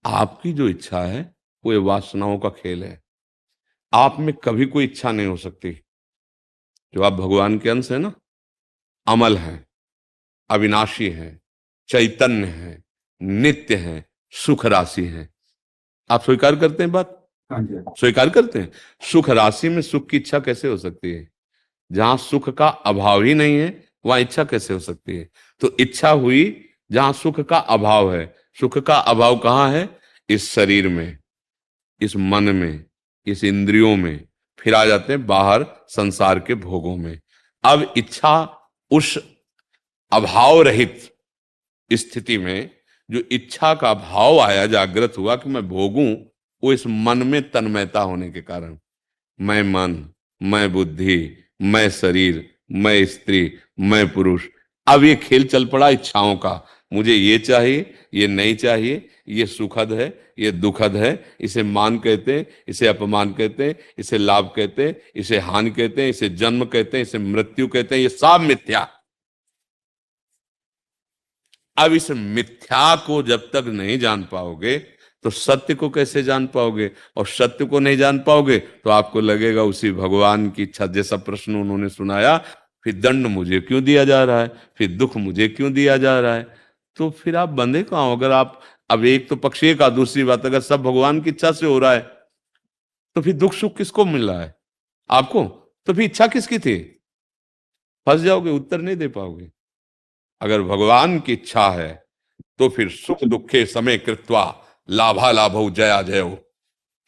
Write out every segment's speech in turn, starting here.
आपकी जो इच्छा है वो ये वासनाओं का खेल है। आप में कभी कोई इच्छा नहीं हो सकती। जो आप भगवान के अंश है ना, अमल है, अविनाशी है, चैतन्य है, नित्य है, सुख राशि है। आप स्वीकार करते हैं बात? हाँ जी। स्वीकार करते हैं। सुख राशि में सुख की इच्छा कैसे हो सकती है? जहां सुख का अभाव ही नहीं है वहां इच्छा कैसे हो सकती है? तो इच्छा हुई जहां सुख का अभाव है। सुख का अभाव कहाँ है? इस शरीर में, इस मन में, इस इंद्रियों में। फिर आ जाते हैं बाहर संसार के भोगों में। अब इच्छा उस अभाव रहित स्थिति में, जो इच्छा का भाव आया, जागृत हुआ कि मैं भोगूं, वो इस मन में तन्मयता होने के कारण, मैं मन, मैं बुद्धि, मैं शरीर, मैं स्त्री, मैं पुरुष। अब ये खेल चल पड़ा इच्छाओं का। मुझे ये चाहिए, ये नहीं चाहिए, ये सुखद है, ये दुखद है, इसे मान कहते हैं, इसे अपमान कहते हैं, इसे लाभ कहते हैं, इसे हानि कहते हैं, इसे जन्म कहते हैं, इसे मृत्यु कहते हैं। ये सब मिथ्या। अब इस मिथ्या को जब तक नहीं जान पाओगे तो सत्य को कैसे जान पाओगे? और सत्य को नहीं जान पाओगे तो आपको लगेगा उसी भगवान की इच्छा। जैसा प्रश्न उन्होंने सुनाया, फिर दंड मुझे क्यों दिया जा रहा है, फिर दुख मुझे क्यों दिया जा रहा है? तो फिर आप बंधे कहां हो? अगर आप, अब एक तो पक्ष एक, दूसरी बात, अगर सब भगवान की इच्छा से हो रहा है तो फिर दुख सुख किसको मिल रहा है? आपको। तो फिर इच्छा किसकी थी? फंस जाओगे, उत्तर नहीं दे पाओगे। अगर भगवान की इच्छा है तो फिर सुख दुखे समय कृत्वा लाभा लाभो जया जयो।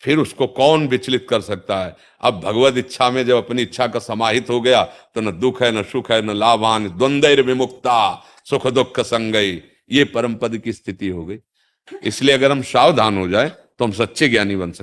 फिर उसको कौन विचलित कर सकता है? अब भगवत इच्छा में जब अपनी इच्छा का समाहित हो गया तो न दुख है, न सुख है, न लाभान द्वंद्व विमुक्ता सुख दुख संगई। ये परम पद की स्थिति हो गई। इसलिए अगर हम सावधान हो जाए तो हम सच्चे ज्ञानी बन सकते।